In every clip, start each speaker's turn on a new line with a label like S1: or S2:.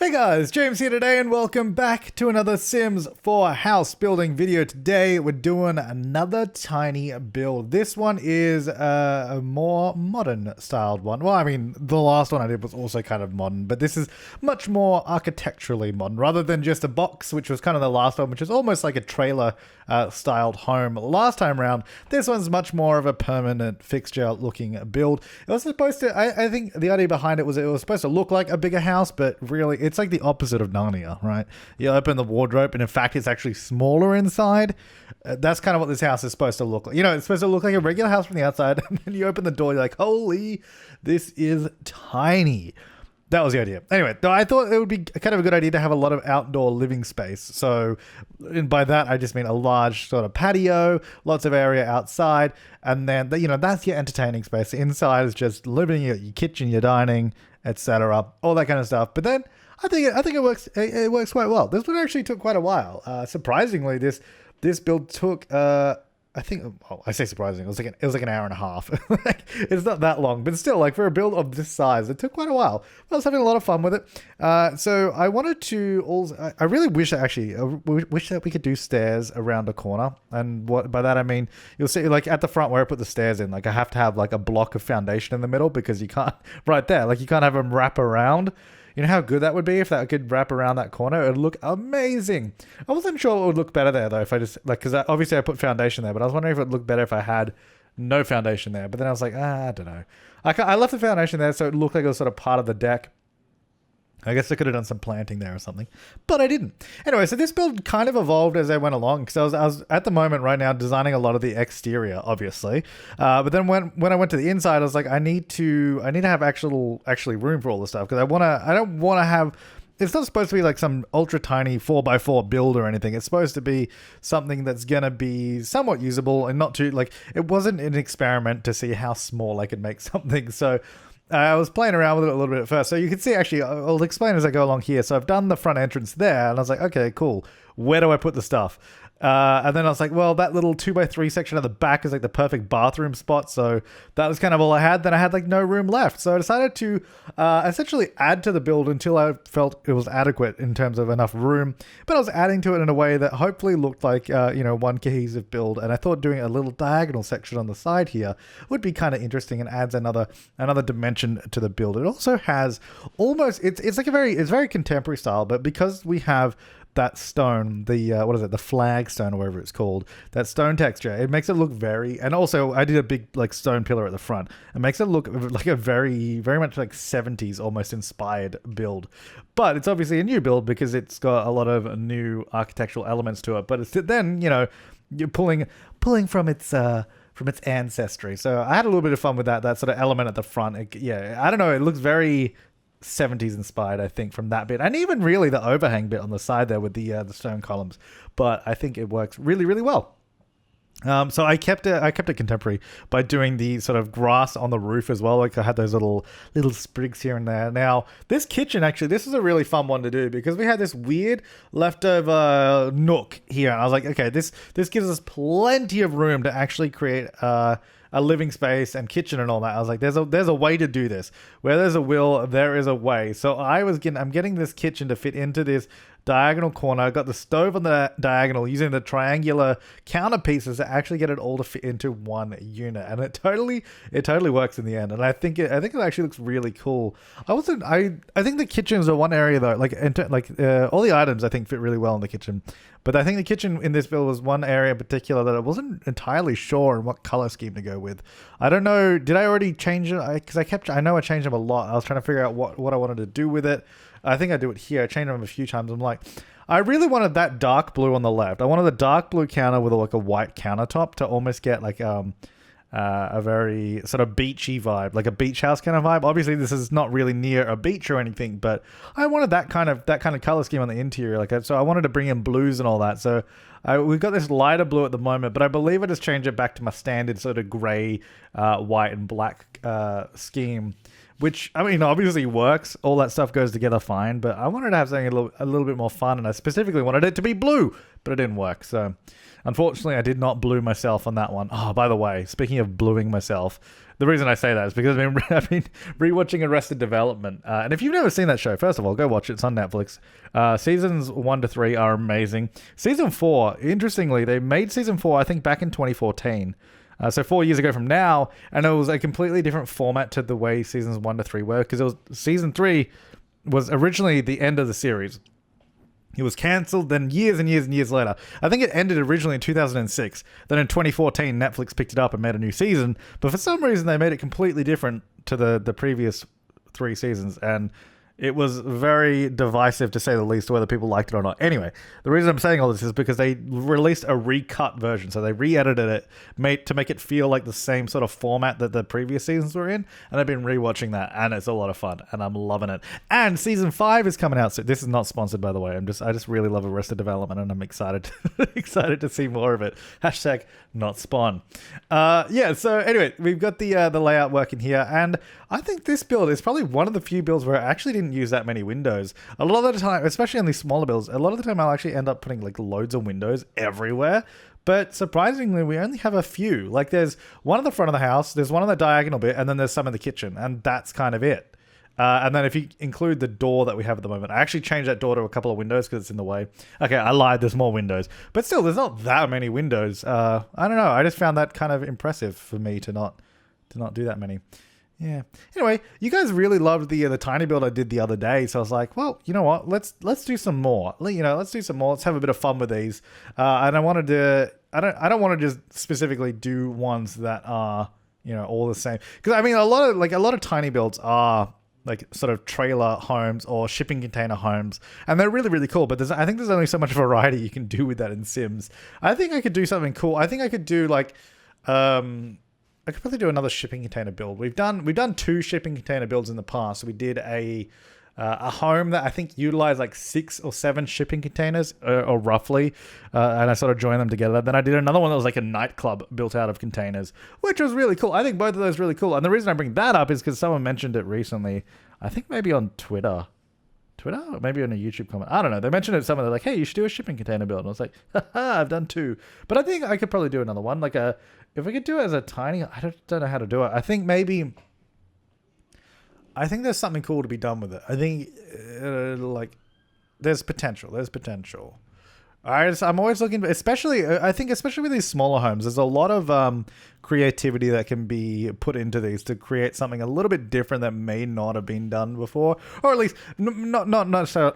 S1: Hey guys, James here today and welcome back to another Sims 4 house building video. Today we're doing another tiny build. This one is a more modern styled one. Well, I mean, the last one I did was also kind of modern, but this is much more architecturally modern rather than just a box, which was kind of the last one, which is almost like a trailer styled home last time around. This one's much more of a permanent fixture looking build. It was supposed to, I think the idea behind it was supposed to look like a bigger house, but really it's like the opposite of Narnia, right? You open the wardrobe and in fact it's actually smaller inside. That's kind of what this house is supposed to look like. You know, it's supposed to look like a regular house from the outside, and then you open the door, you're like, holy, this is tiny. That was the idea. Anyway, I thought it would be kind of a good idea to have a lot of outdoor living space. So, and by that, I just mean a large sort of patio, lots of area outside, and then, you know, that's your entertaining space. Inside is just living, your kitchen, your dining, etc., all that kind of stuff. But then I think it works. It works quite well. This one actually took quite a while. Surprisingly, this build took. I think, well, I say surprising, it was like an hour and a half. It's not that long, but still, like for a build of this size, it took quite a while. I was having a lot of fun with it. So I wanted to also, I really wish wish that we could do stairs around a corner. And what by that I mean, you'll see like at the front where I put the stairs in, like I have to have like a block of foundation in the middle because you can't, right there, like you can't have them wrap around. You know how good that would be if that could wrap around that corner? It would look amazing. I wasn't sure it would look better there though if I just, like, because obviously I put foundation there, but I was wondering if it would look better if I had no foundation there. But then I was like, I don't know. I left the foundation there so it looked like it was sort of part of the deck. I guess I could have done some planting there or something, but I didn't. Anyway, so this build kind of evolved as I went along because I was at the moment right now designing a lot of the exterior, obviously. But then when I went to the inside, I was like, I need to have actually room for all this stuff because I don't want to have. It's not supposed to be like some ultra tiny 4x4 build or anything. It's supposed to be something that's going to be somewhat usable and not too, like, it wasn't an experiment to see how small I could make something. So I was playing around with it a little bit at first. So you can see, actually, I'll explain as I go along here. So I've done the front entrance there, and I was like, okay, cool. Where do I put the stuff? And then I was like, well, that little 2x3 section at the back is like the perfect bathroom spot. So that was kind of all I had. Then I had like no room left. So I decided to essentially add to the build until I felt it was adequate in terms of enough room. But I was adding to it in a way that hopefully looked like, one cohesive build. And I thought doing a little diagonal section on the side here would be kind of interesting and adds another dimension to the build. It also has almost, it's very contemporary style, but because we have that stone, the flagstone or whatever it's called, that stone texture, it makes it look very, and also I did a big like stone pillar at the front. It makes it look like a very, very much like 70s almost inspired build. But it's obviously a new build because it's got a lot of new architectural elements to it. But it's then, you're pulling from its ancestry. So I had a little bit of fun with that sort of element at the front. I don't know, it looks very 70s inspired, I think, from that bit, and even really the overhang bit on the side there with the stone columns. But I think it works really, really well. So I kept it contemporary by doing the sort of grass on the roof as well. Like I had those little sprigs here and there. Now this kitchen, actually, this is a really fun one to do because we had this weird leftover nook here, and I was like, okay, this gives us plenty of room to actually create a living space and kitchen and all that. I was like, there's a way to do this. Where there's a will, there is a way. So I'm getting this kitchen to fit into this diagonal corner. I got the stove on the diagonal using the triangular counter pieces to actually get it all to fit into one unit, and it totally works in the end. And I think it actually looks really cool. I think the kitchens are one area though, all the items I think fit really well in the kitchen. But I think the kitchen in this build was one area in particular that I wasn't entirely sure on what color scheme to go with. I don't know. Did I already change it? Because I know I changed them a lot. I was trying to figure out what I wanted to do with it. I think I do it here. I changed them a few times. I'm like, I really wanted that dark blue on the left. I wanted the dark blue counter with like a white countertop to almost get like a very sort of beachy vibe, like a beach house kind of vibe. Obviously, this is not really near a beach or anything, but I wanted that kind of color scheme on the interior. So I wanted to bring in blues and all that. So we've got this lighter blue at the moment, but I believe I just changed it back to my standard sort of gray, white, and black scheme. which, I mean, obviously works. All that stuff goes together fine, but I wanted to have something a little bit more fun, and I specifically wanted it to be blue, but it didn't work. So unfortunately, I did not blue myself on that one. Oh, by the way, speaking of bluing myself, the reason I say that is because I've been rewatching Arrested Development. And if you've never seen that show, first of all, go watch it. It's on Netflix. Seasons 1 to 3 are amazing. Season 4, interestingly, they made season 4, I think, back in 2014. So 4 years ago from now, and it was a completely different format to the way seasons 1 to 3 were, because it was season 3 was originally the end of the series. It was cancelled, then years and years and years later. I think it ended originally in 2006. Then in 2014, Netflix picked it up and made a new season. But for some reason, they made it completely different to the previous 3 seasons. And it was very divisive, to say the least, whether people liked it or not. Anyway, the reason I'm saying all this is because they released a recut version. So they re-edited it to make it feel like the same sort of format that the previous seasons were in. And I've been rewatching that, and it's a lot of fun, and I'm loving it. And season 5 is coming out soon. This is not sponsored, by the way. I just really love Arrested Development, and I'm excited excited to see more of it. Hashtag not spawn. Yeah, so anyway, we've got the layout working here, and I think this build is probably one of the few builds where I actually didn't use that many windows. A lot of the time, especially on these smaller builds, a lot of the time I'll actually end up putting like loads of windows everywhere. But surprisingly, we only have a few. Like there's one at the front of the house, there's one on the diagonal bit, and then there's some in the kitchen, and that's kind of it. And then if you include the door that we have at the moment, I actually changed that door to a couple of windows because it's in the way. Okay, I lied, there's more windows. But still, there's not that many windows. I don't know, I just found that kind of impressive for me to not do that many. Yeah. Anyway, you guys really loved the tiny build I did the other day, so I was like, well, you know what? Let's do some more. Let's do some more. Let's have a bit of fun with these. And I wanted to. I don't want to just specifically do ones that are all the same, because I mean a lot of tiny builds are like sort of trailer homes or shipping container homes, and they're really, really cool. But I think there's only so much variety you can do with that in Sims. I think I could do something cool. I think I could do like I could probably do another shipping container build. We've done 2 shipping container builds in the past. We did a home that I think utilized like 6 or 7 shipping containers, or roughly, and I sort of joined them together. Then I did another one that was like a nightclub built out of containers, which was really cool. I think both of those really cool. And the reason I bring that up is because someone mentioned it recently. I think maybe on Twitter, or maybe on a YouTube comment. I don't know. They mentioned it somewhere. They're like, hey, you should do a shipping container build. And I was like, haha, I've done 2. But I think I could probably do another one. Like if we could do it as a tiny, I don't know how to do it. I think there's something cool to be done with it. I think like there's potential. I'm always looking, especially with these smaller homes, there's a lot of creativity that can be put into these to create something a little bit different that may not have been done before, or at least not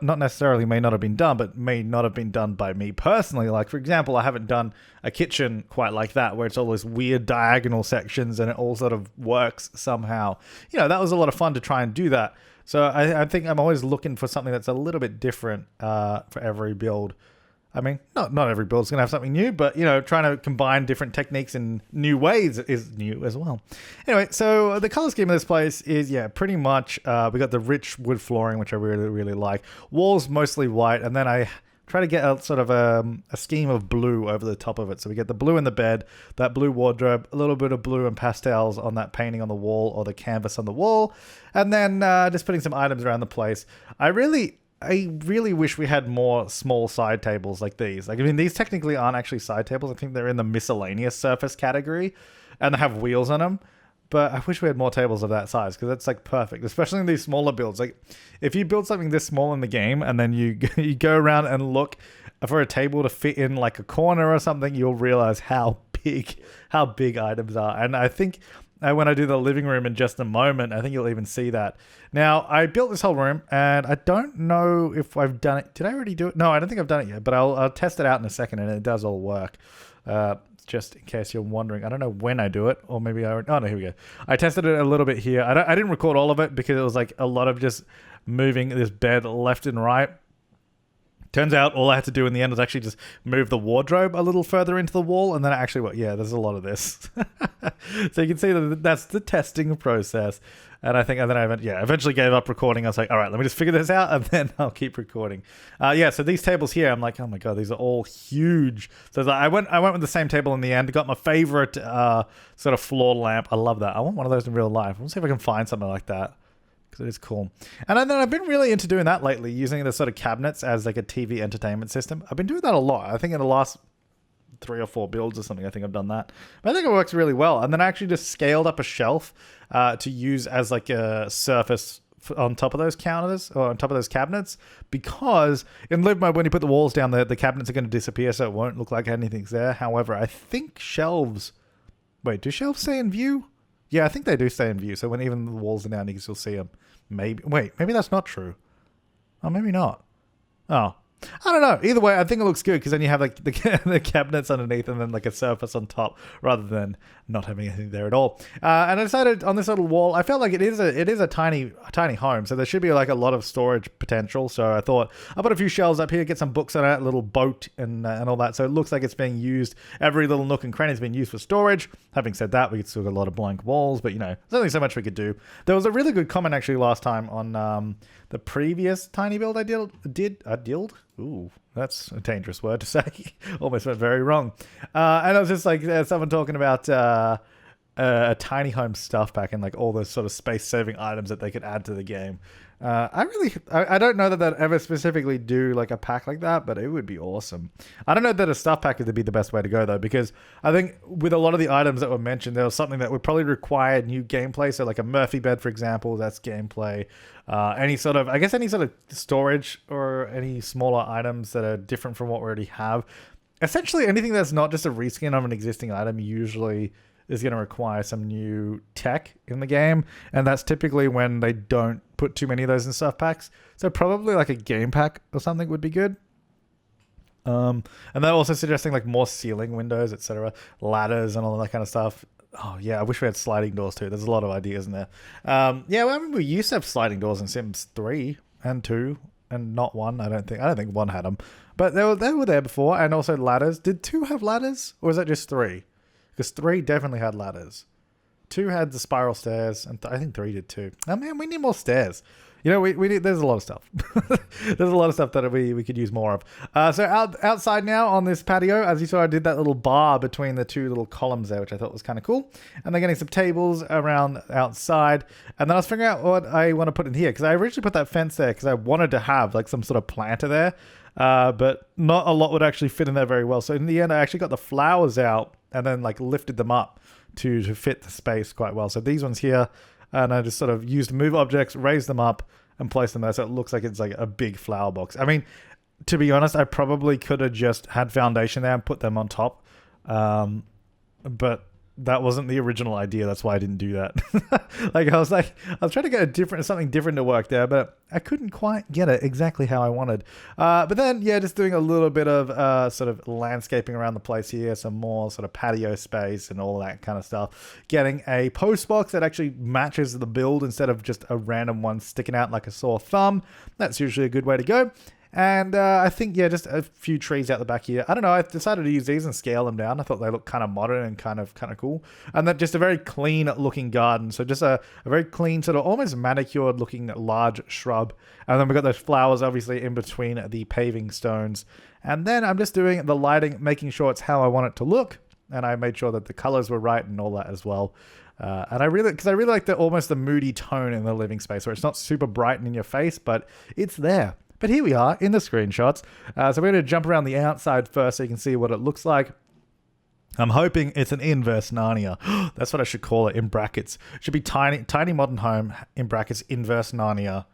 S1: necessarily may not have been done, but may not have been done by me personally. Like for example, I haven't done a kitchen quite like that, where it's all those weird diagonal sections and it all sort of works somehow. That was a lot of fun to try and do that. So I think I'm always looking for something that's a little bit different for every build. I mean, not every build's going to have something new, but, trying to combine different techniques in new ways is new as well. Anyway, so the color scheme of this place is, pretty much, we got the rich wood flooring, which I really, really like. Walls mostly white, and then I try to get a sort of a scheme of blue over the top of it. So we get the blue in the bed, that blue wardrobe, a little bit of blue and pastels on that painting on the wall or the canvas on the wall, and then just putting some items around the place. I really wish we had more small side tables like these. Like, I mean, these technically aren't actually side tables. I think they're in the miscellaneous surface category, and they have wheels on them. But I wish we had more tables of that size, because that's like perfect, especially in these smaller builds. Like, if you build something this small in the game and then you go around and look for a table to fit in like a corner or something, you'll realize how big items are. And I think when I do the living room in just a moment, I think you'll even see that. Now, I built this whole room, and I don't know if I've done it. Did I already do it? No, I don't think I've done it yet, but I'll test it out in a second, and it does all work. Just in case you're wondering, I don't know when I do it, or maybe oh no, here we go. I tested it a little bit here. I didn't record all of it because it was like a lot of just moving this bed left and right. Turns out all I had to do in the end was actually just move the wardrobe a little further into the wall, and then it actually worked. Yeah, there's a lot of this. So you can see that that's the testing process. And I eventually gave up recording. I was like, all right, let me just figure this out, and then I'll keep recording. So these tables here, I'm like, oh my God, these are all huge. So I went with the same table in the end. Got my favorite sort of floor lamp. I love that. I want one of those in real life. We'll see if I can find something like that. because it is cool. And then I've been really into doing that lately, using the sort of cabinets as like a TV entertainment system. I've been doing that a lot. I think in the last 3 or 4 builds or something, I think I've done that. But I think it works really well. And then I actually just scaled up a shelf to use as like a surface on top of those counters or on top of those cabinets, because in live mode, when you put the walls down, the cabinets are going to disappear, so it won't look like anything's there. However, I think shelves... Wait, do shelves stay in view? Yeah, I think they do stay in view. So when even the walls are down, you can still see them. Maybe. Wait, maybe that's not true. Oh, maybe not. Oh. I don't know. Either way, I think it looks good because then you have like the cabinets underneath and then like a surface on top rather than not having anything there at all. And I decided on this little wall, I felt like it is a tiny home, so there should be like a lot of storage potential. So I thought I'll put a few shelves up here, get some books on it, a little boat and all that. So it looks like it's being used. Every little nook and cranny is being used for storage. Having said that, we could still get a lot of blank walls, but you know, there's only so much we could do. There was a really good comment actually last time on the previous tiny build I did. Ooh, that's a dangerous word to say. Almost went very wrong. And I was just like, someone talking about a tiny home stuff pack and like all those sort of space-saving items that they could add to the game. I don't know that they'd ever specifically do like a pack like that, but it would be awesome. I don't know that a stuff pack would be the best way to go though, because I think with a lot of the items that were mentioned, there was something that would probably require new gameplay. So like a Murphy bed, for example, that's gameplay. Any sort of storage or any smaller items that are different from what we already have. Essentially anything that's not just a reskin of an existing item usually is going to require some new tech in the game, and that's typically when they don't put too many of those in stuff packs. So probably like a game pack or something would be good. And they're also suggesting like more ceiling windows, etc., ladders and all that kind of stuff. Oh yeah, I wish we had sliding doors too. There's a lot of ideas in there. Yeah, well, I mean, we used to have sliding doors in Sims 3 and 2 and not 1. I don't think 1 had them, but they were there before. And also ladders. Did 2 have ladders, or was that just 3? Because 3 definitely had ladders. 2 had the spiral stairs, and I think 3 did too. Oh man, we need more stairs. You know, we need, there's a lot of stuff. There's a lot of stuff that we could use more of. So outside now on this patio, as you saw, I did that little bar between the 2 little columns there, which I thought was kind of cool. And they're getting some tables around outside. And then I was figuring out what I want to put in here, because I originally put that fence there because I wanted to have like some sort of planter there. But not a lot would actually fit in there very well. So in the end, I actually got the flowers out and then like lifted them up to fit the space quite well. So these ones here, and I just sort of used move objects, raised them up and placed them there. So it looks like it's like a big flower box. I mean, to be honest, I probably could have just had foundation there and put them on top. But that wasn't the original idea. That's why I didn't do that. I was trying to get something different to work there, but I couldn't quite get it exactly how I wanted. But then, yeah, just doing a little bit of sort of landscaping around the place here, some more sort of patio space and all that kind of stuff. Getting a post box that actually matches the build instead of just a random one sticking out like a sore thumb. That's usually a good way to go. And I think, yeah, just a few trees out the back here. I don't know. I decided to use these and scale them down. I thought they looked kind of modern and kind of cool. And then just a very clean looking garden. So just a very clean, sort of almost manicured looking large shrub. And then we've got those flowers obviously in between the paving stones. And then I'm just doing the lighting, making sure it's how I want it to look. And I made sure that the colors were right and all that as well. And I really like almost the moody tone in the living space where it's not super bright and in your face, but it's there. But here we are in the screenshots. So we're going to jump around the outside first so you can see what it looks like. I'm hoping it's an inverse Narnia. That's what I should call it in brackets. It should be tiny modern home in brackets inverse Narnia.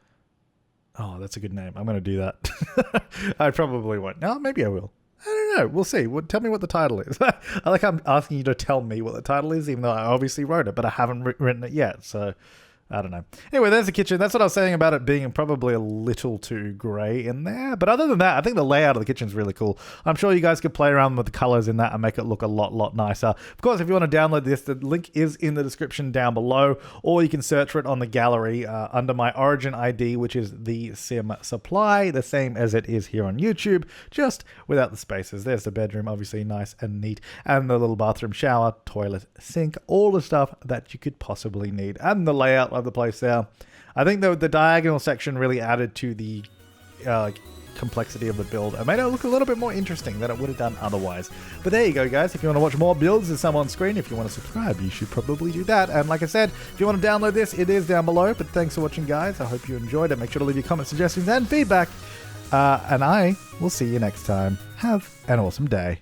S1: Oh, that's a good name. I'm going to do that. I probably won't. No, maybe I will. I don't know. We'll see. Tell me what the title is. I like I'm asking you to tell me what the title is, even though I obviously wrote it, but I haven't written it yet. So I don't know. Anyway, there's the kitchen. That's what I was saying about it being probably a little too grey in there. But other than that, I think the layout of the kitchen is really cool. I'm sure you guys could play around with the colours in that and make it look a lot nicer. Of course, if you want to download this, the link is in the description down below, or you can search for it on the gallery under my Origin ID, which is the Sim Supply, the same as it is here on YouTube, just without the spaces. There's the bedroom, obviously nice and neat, and the little bathroom, shower, toilet, sink, all the stuff that you could possibly need, and the layout of the place there. I think the diagonal section really added to the complexity of the build and made it look a little bit more interesting than it would have done otherwise. But there you go, guys. If you want to watch more builds, there's some on screen. If you want to subscribe, you should probably do that. And like I said, if you want to download this, it is down below. But thanks for watching, guys. I hope you enjoyed it. Make sure to leave your comments, suggestions, and feedback. And I will see you next time. Have an awesome day.